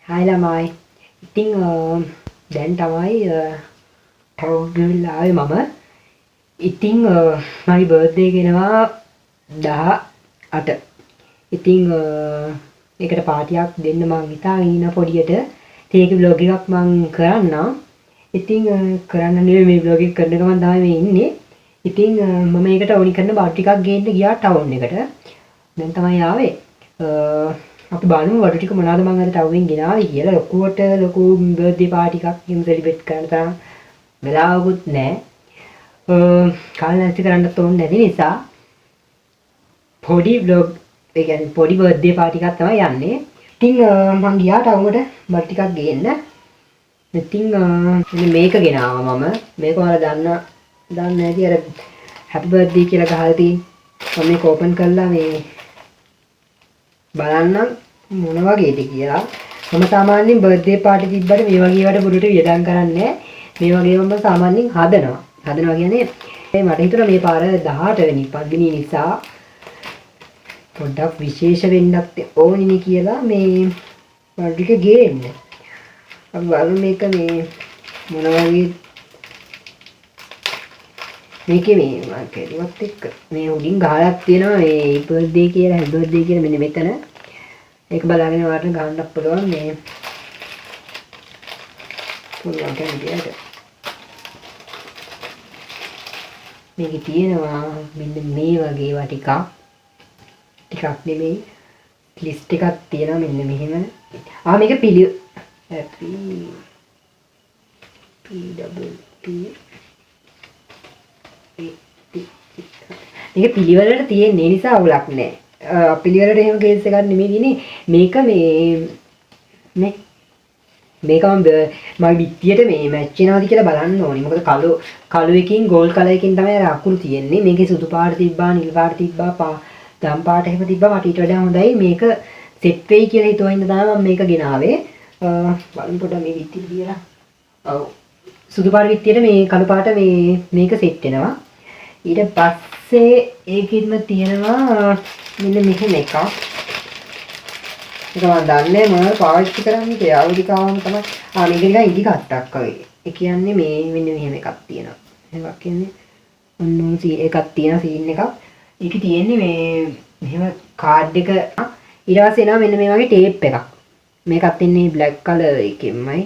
Hai ළමයි. ඉතින් දැන් තමයි ටවුන් ගිහිල්ලා ආවේ මම. ඉතින් මගේ බර්ත්ඩේ එක එනවා 18. ඉතින් ඒකට පාටියක් දෙන්න මං හිතාගෙන ඉන්න පොඩියට. ඉතින් ඒකේ vlog එකක් මං කරන්නම්. ඉතින් කරන්න නෙවෙයි මේ vlog එක කරන ගමන් තමයි මේ ඉන්නේ. ඉතින් මම ඒකට ඕනි කරන බඩු ටිකක් ගේන්න ගියා ටවුන් එකට. දැන් තමයි ආවේ. අපි බලමු වඩු ටික මොනවද මම අද ටවුන් ගෙනාවේ කියලා. ලොකුවට ලොකු බර්ත්ඩේ පාටි එකක් එහෙම සෙලිබ්‍රේට් කරන්න තරම් වෙලාවකුත් නැහැ. කාලේ නැති කරන්නත් ඕනේ නැති නිසා පොඩි vlog ඒ කියන්නේ පොඩි බර්ත්ඩේ පාටි එකක් තමයි යන්නේ. ඉතින් මං ගියා ටවුන්ට බඩු ටිකක් ගේන්න. ඉතින් මේක ගෙනාවා මම. මේක ඔයාලා දන්නේ නැති අර හැපි බර්ත්ඩේ කියලා ගහලා තියෙන. මම මේක ඕපන් කරලා මේ බලන්නම් මොන වගේද කියලා. මම සාමාන්‍යයෙන් බර්ත්ඩේ පාටි තිබ්බට මේ වගේ වට බුදුට වියදම් කරන්නේ මේ වගේ මම සාමාන්‍යයෙන් හදනවා. හදනවා කියන්නේ මට හිතුණා මේ පාර 18 වෙනි පදිනේ නිසා පොඩ්ඩක් විශේෂ වෙන්නත් ඕනිනේ කියලා මේ වඩු ටික ගේන්න. අපි බලමු මේක මේ මොන වගේ මේකේ මේ මාකේවත් එක්ක මේ උඩින් ගහලා තියෙනවා මේ බර්ත්ඩේ කියලා හැපි බර්ත්ඩේ කියලා මෙන්න මෙතන. ඒක බලාගෙන වාට ගන්නත් පුළුවන් මේ පුළුවන් කියන්නේ. මේකේ තියෙනවා මෙන්න මේ වගේ වා ටිකක් නෙමෙයි ලිස්ට් එකක් තියෙනවා මෙන්න මෙහෙම. මේක හැපි මේක පිළිවෙලට තියෙන නිසා අවුලක් නැහැ. පිළිවෙලට එහෙම කේස් එකක් නෙමෙයි තියෙන්නේ. මේක මේක මම බිත්තියට මේ මැච් වෙනවද කියලා බලන්න ඕනේ. මොකද කළු එකකින් ගෝල්ඩ් කලර් එකකින් තමයි අර අකුරු තියෙන්නේ. මේකේ සුදු පාට තිබ්බා, නිල් පාට තිබ්බා, දම් පාට එහෙම තිබ්බා. මට ඊට වඩා හොඳයි මේක සෙට් වෙයි කියලා හිතුවා ඉඳන් තමයි මම මේක ගෙනාවේ. බලමු පොඩ්ඩක් මේ බිත්තිය දිහා. ඔව්. සුදු පාට බිත්තියට මේ කළු පාට මේක සෙට් වෙනවා. ඊට පස්සේ ඒකෙන්න තියෙනවා මෙන්න මෙහෙම එකක්. ඒක මම දන්නේ මම පාවිච්චි කරන්නේ කියලා අවදිකාවම තමයි. මේක නිකන් ඉදි කට්ටක් වගේ. ඒ කියන්නේ මේ මෙන්න මෙහෙම එකක් තියෙනවා. එකක් කියන්නේ ඔන්න එකක් තියෙන සීන් එකක්. ඒකේ තියෙන්නේ මේ මෙහෙම කාඩ් එක ඊට පස්සේ එනවා මෙන්න මේ වගේ ටේප් එකක්. මේකත් ඉන්නේ බ්ලැක් කලර් එකෙන්මයි.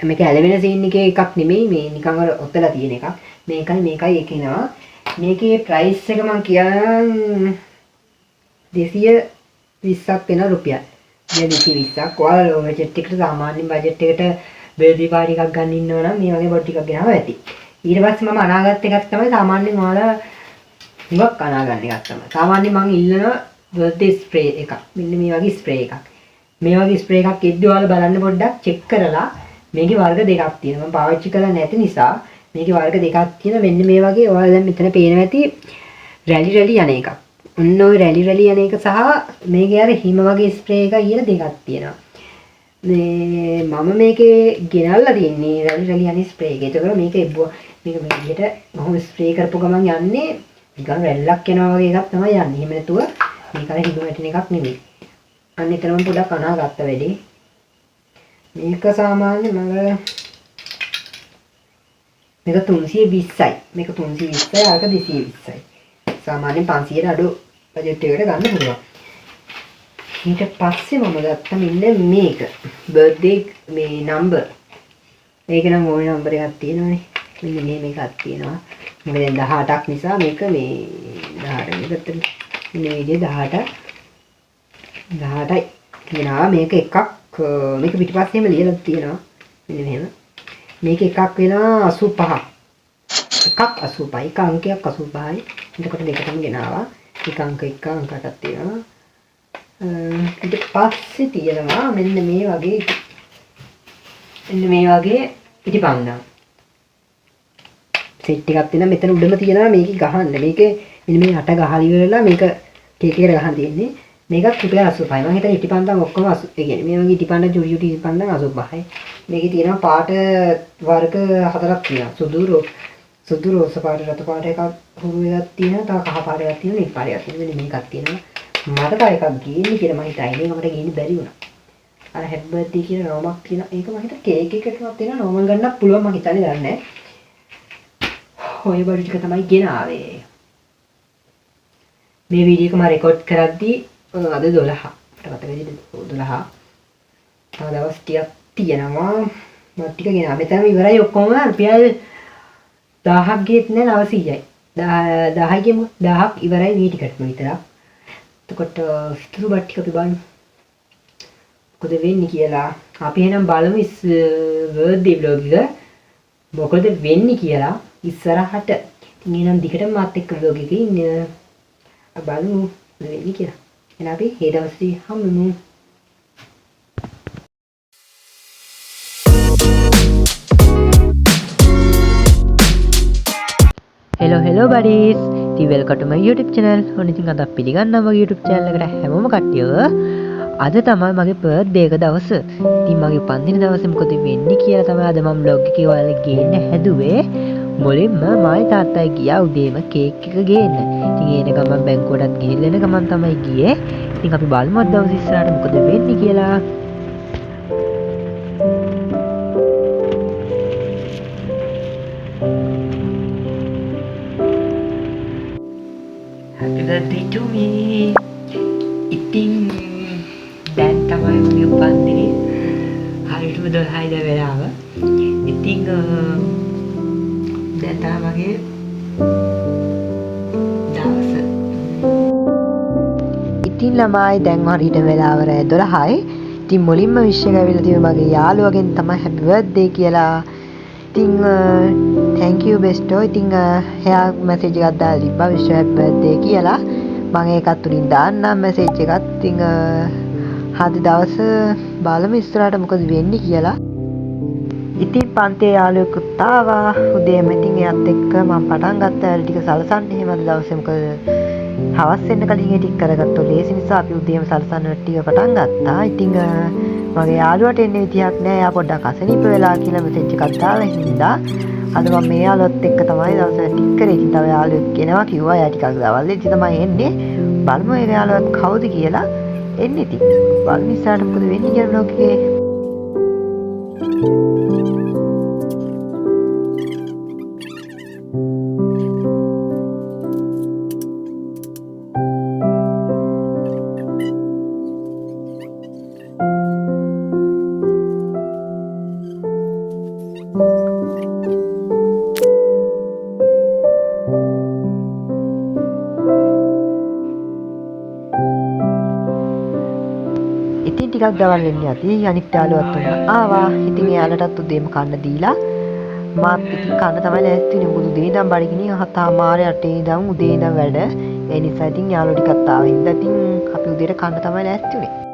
මේක ඇලවෙන සීන් එකේ එකක් නෙමෙයි මේ නිකන් අර ඔතලා තියෙන එකක්. මේකයි එකිනවා. මේකේ ප්‍රයිස් එක මම කියන්නම් 220ක් වෙන රුපියල්. 220ක්. ඔයාලා බජට් එකට සාමාන්‍ය බජට් එකට බර්ත්ඩේ පාටි එකක් ගන්න ඉන්නවා නම් මේ වගේ බොඩ් ටිකක් ගෙනාවා ඇති. ඊට පස්සේ මම අනාගත් එකක් තමයි සාමාන්‍යයෙන් ඔයාලා හුඟක් අනාගන්න එකක් තමයි. සාමාන්‍යයෙන් මම ඉල්ලනවා බර්ත්ඩේ ස්ප්‍රේ එකක්. මෙන්න මේ වගේ ස්ප්‍රේ එකක්. මේ වගේ ස්ප්‍රේ එකක් එද්දී ඔයාලා බලන්න පොඩ්ඩක් චෙක් කරලා මේකේ වර්ග දෙකක් තියෙනවා. මම පාවිච්චි කරලා නැති නිසා මේකේ වර්ග දෙකක් තියෙනවා. මෙන්න මේ වගේ ඔයාලා දැන් මෙතන පේනවා ඇති රැලි යන එකක්. ඔන්න ඔය රැලි යන එක සහ මේකේ අර හිම වගේ ස්ප්‍රේ එකක් කියන දෙකක් තියෙනවා. මේ මම මේකේ ගෙනල්ලා තියන්නේ රැලි යන ස්ප්‍රේ එක. ඒතකොට මේක මේක මේ විදිහට මම ස්ප්‍රේ කරපු ගමන් යන්නේ නිකන් රැල්ලක් යනවා වගේ එකක් තමයි යන්නේ. එහෙම නැතුව මේක අර හිම වැටෙන එකක් නෙමෙයි. අන්න එතරම් පොඩක් අනාගත්ත වැඩි. මේක සාමාන්‍ය මේක 320යි. මේක 320යි අරක 220යි. සාමාන්‍යයෙන් 500ට අඩු බජට් එකකට ගන්න පුළුවන්. ඊට පස්සේ මම ගත්ත මෙන්න මේක. බර්ත්ඩේ මේ නම්බර්. මේක නම් ඕනේ නම්බර් එකක් තියෙනවානේ. මෙන්න මේකක් තියෙනවා. මොකද දැන් 18ක් නිසා මේක මේ 18 ගත්තට මේ විදිහේ 18යි කියනවා. මේක එකක් මේක පිටිපස්සෙම ලියලා තියෙනවා. මෙන්න මෙහෙම. මේක එකක් වෙනවා 85. එකක් 85. එක අංකයක් 85යි. එතකොට දෙකටම ගෙනාවා. එක අංක එක අංකයක් තියෙනවා. ඊට පස්සේ තියෙනවා මෙන්න මේ වගේ පිටිපන්දම්. සෙට් එකක් තියෙනවා. මෙතන උඩම තියෙනවා මේක ගහන්න. මේකේ මෙන්න මේ අට ගහලා ඉවරලා මේක කේක් එකට ගහන්න තියෙන්නේ. මේකත් රුපියල් 85යි. මම හිතන්නේ ඉටිපන්දම් ඔක්කොම 80. ඒ කියන්නේ මේ වගේ ඉටිපන්දම් චුටි ඉටිපන්දම් 85යි. මේකේ තියෙනවා පාට වර්ග හතරක් තියෙනවා. සුදු රෝස පාට, රතු පාට එකක්, හුරු එකක් තියෙනවා. තව කහ පාට එකක් තියෙනවා. නිල් පාට එකක් තියෙනවා. මෙන්න මේකක් තියෙනවා. මට තව එකක් ගේන්න කියලා මම හිතයි. මේක මට ගේන්න බැරි වුණා. අර හැපි බර්ත්ඩේ කියන නෝමක් තියෙන ඒක මම හිතා කේක් එකකටවත් වෙන නෝමල් ගන්නත් පුළුවන් මම හිතන්නේ දන්නේ නැහැ. ඔය බඩු ටික තමයි ගෙනාවේ. මේ වීඩියෝ එක මම රෙකෝඩ් කරද්දී අද 12 මට මතක විදිහට 12 තව දවස් ටිකක් තියෙනවා මම ටික ගෙනාවා. මෙතන ඉවරයි ඔක්කොම රුපියල් 1000ක් ගේත් නෑ 900යි. 1000 ගෙමු 1000ක් ඉවරයි මේ ටිකටම විතරක්. එතකොට ඉතුරු බත් ටික අපි බලමු. මොකද වෙන්නේ කියලා. අපි එහෙනම් බලමු බර්ත්ඩේ vlog එක මොකද වෙන්නේ කියලා ඉස්සරහට. ඉතින් එහෙනම් දිගටම මාත් එක්ක vlog එකේ ඉන්න. බලමු මොකද වෙන්නේ කියලා. එහෙනම් අපි මේ දවසේ හමුමු. hello buddies. welcome to my YouTube channel. ඔන්න ඉතින් අද පිළිගන්නවා මගේ YouTube channel එකට හැමෝම කට්ටියව. අද තමයි මගේ බර්ත්ඩේ එක දවස. ඉතින් මගේ උපන්දින දවසේ මොකද වෙන්නේ කියලා තමයි අද මම vlog එකේ ඔයාලා ගේන්න හැදුවේ. මුලින්ම මයි තාත්තයි ගියා උදේම කේක් එක ගේන්න. ඉතින් එන ගමන් බැංකුවටත් ගිහිල්ලා එන ගමන් තමයි ගියේ. ඉතින් අපි බලමු අද දවසේ ඉස්සරහට මොකද වෙන්නේ කියලා. Happy birthday to me. ඉතින් දැන් තමයි මගේ උපන්දිනේ. හරියටම 12යි ද වෙලාව. ඉතින් දැන් තමයි මගේ දවස. ඉතින් ළමයි දැන් හරියට වෙලාව රෑ 12යි. ඉතින් මුලින්ම විශ් එක ඇවිල්ලා තියෙන්නේ මගේ යාළුවගෙන් තමයි happy birthday කියලා. ඉතින් thank you besto. ඉතින් එයා මැසේජ් එකක් දාලා තිබ්බා wish happy birthday කියලා. මම ඒකත් උඩින් දාන්නම් මැසේජ් එකක්. ඉතින් අද දවස බලමු ඉස්සරහට මොකද වෙන්නේ කියලා. ඉතින් පන්තියේ යාළුවෙකුත් ආවා උදේම. ඉතින් එයාත් එක්ක මම පටන් ගත්තා වැඩ ටික සලසන්න. එහෙම අද දවසේ මොකද හවස් වෙන්න කලින් ඒ ටික කරගත්තොත් ලේසි නිසා අපි උදේම සලසන්න ටික පටන් ගත්තා. ඉතින් මගේ යාළුවට එන්නේ විදියක් නෑ. එයා පොඩ්ඩක් අසනීප වෙලා කියලා මැසේජ් එකක් දාලා හින්දා අද මම මේ යාළුවත් එක්ක තමයි දවස් ටික කරේ. ඉතින් තව යාළුවෙක් එනවා කිව්වා. එයා ටිකක් දවල් ඉඳි තමයි එන්නේ. බලමු ඒ යාළුවත් කවුද කියලා. එන්නේ ඉතින් බලමු ඉස්සරහට මොකද වෙන්නේ කියලා vlog එකේ. ඉතින් ටිකක් දවල් වෙන්නේ ඇති. අනිත් යාළුවත් උන ආවා. ඉතින් එයාලටත් උදේම කන්න දීලා මාත් ඉතින් කන්න තමයි ලෑස්ති වෙන්නේ. මොකද උදේ ඉඳන් බඩගිනි 7:00 8 ඉඳන් උදේ ඉඳන් වැඩ. ඒ නිසා ඉතින් යාළුවෝ ටිකක් ආවා. ඉතින් අපි උදේට කන්න තමයි ලෑස්ති වෙන්නේ.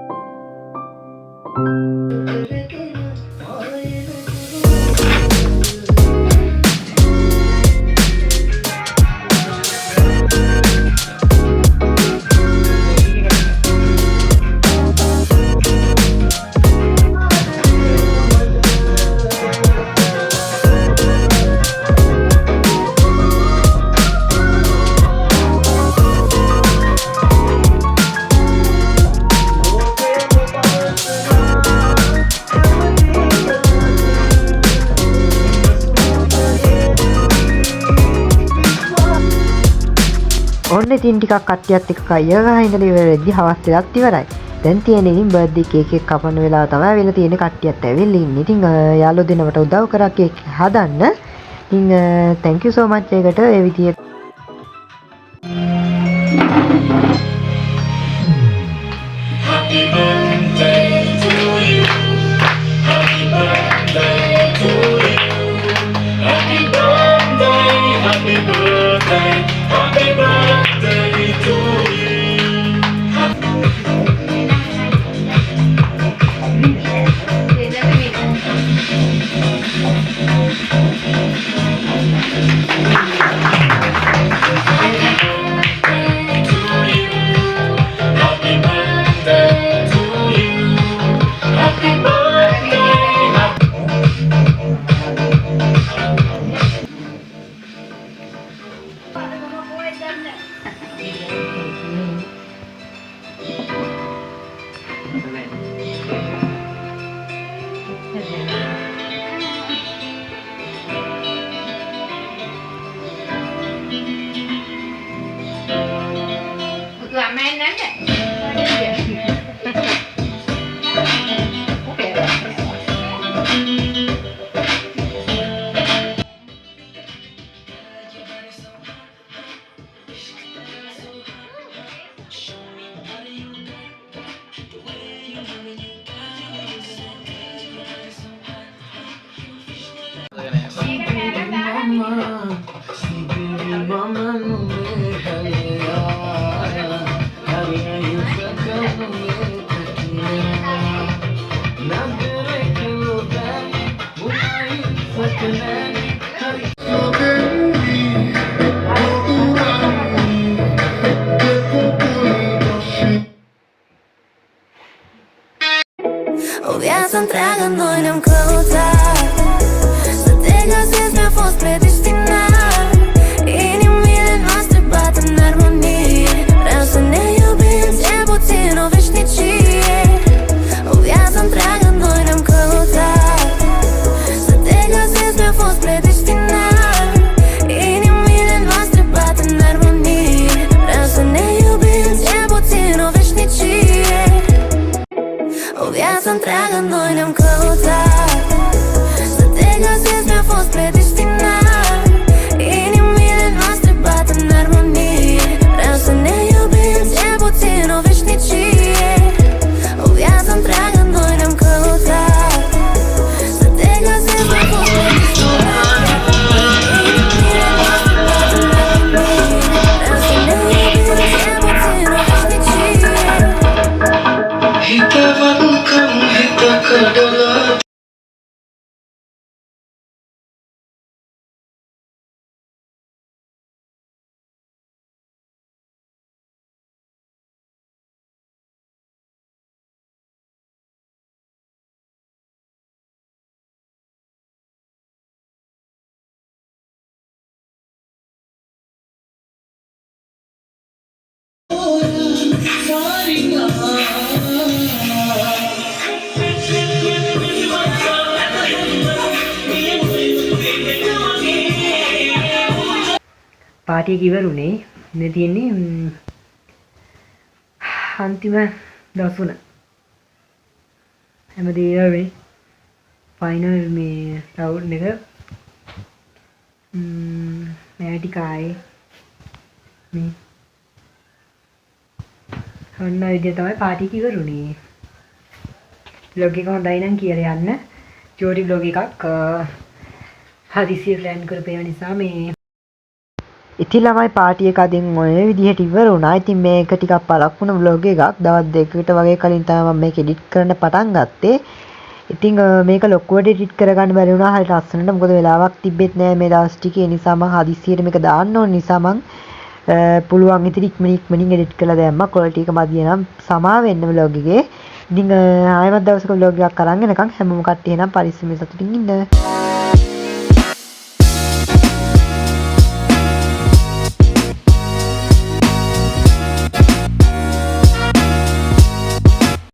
ඔන්න ඉතින් ටිකක් කට්ටියත් එක්ක කය ගහ ඉඳලා ඉවර වෙද්දි හවස් වෙලත් ඉවරයි. දැන් තියෙන්නේ ඉතින් බර්ත්ඩේ කේක් එක කපන වෙලාව තමයි වෙලා තියෙන්නේ. කට්ටියත් ඇවිල්ලා ඉන්නේ. ඉතින් යාළුවෝ දෙන්නවට උදව් කරා කේක් හදන්න. ඉතින් thank you so much ඒකට ඒ විදියට. Happy birthday to you. Happy birthday to you. Happy birthday, happy birthday, happy birthday to you. O viață întreagă noi ne-am căutat, să te găsesc mi-a fost predestinat. Inimile noastre bat în armonie, vreau să ne iubim cel puțin o veșnicie. O viață întreagă noi ne-am căutat, să te găsesc mi-a fost predestinat. Inimile noastre bat în armonie, vreau să ne iubim cel puțin o veșnicie. O viață întreagă noi ne-am căutat, să te găsesc mi-a fost predestinat. Inimile noastre bat în armonie, vreau să ne iubim cel puțin o veșnicie. O viață întreagă noi ne-am căutat, să te găsesc mi-a fost predestinat. Inimile noastre bat în armonie, vreau să ne iubim cel puțin o veșnicie. Hitawankam hitakadala පාටිය ඉවරුනේ. ඉතින් තියෙන්නේ අන්තිම දවස් තුන. හැමදේම මේ final මේ round එක මෑටි කායේ මේ ඔන්න ඔය විදිහ තමයි පාටි එක ඉවරුනේ. බ්ලොග් එක හොඳයි නම් කියලා යන්න. ජෝඩි බ්ලොග් එකක් හදිසියෙ ප්ලෑන් කරපේව නිසා මේ ඉතින් ළමයි පාටි එක අදින් ඔය විදිහට ඉවර වුණා. ඉතින් මේක ටිකක් පළක් වුණ vlog එකක්. දවස් දෙකකට වගේ කලින් තමයි මම මේක එඩිට් කරන්න පටන් ගත්තේ. ඉතින් මේක ලොකුවට එඩිට් කරගන්න බැරි වුණා. හරියට ලස්සනට. මොකද වෙලාවක් තිබෙත් නෑ මේ දවස් ටිකේ. ඒ නිසා මම හදිස්සියට මේක දාන්න ඕන නිසා මම පුළුවන් ඉතින් ඉක්මනින් එඩිට් කරලා දැම්මා. ක්වොලිටි එක මදිය නම් සමා වෙන්න vlog එකේ. ඉතින් ආයෙත් දවසක vlog එකක් අරන් එනකන් හැමෝම කට්ටිය නම් පරිස්සමෙන් සතුටින් ඉන්න.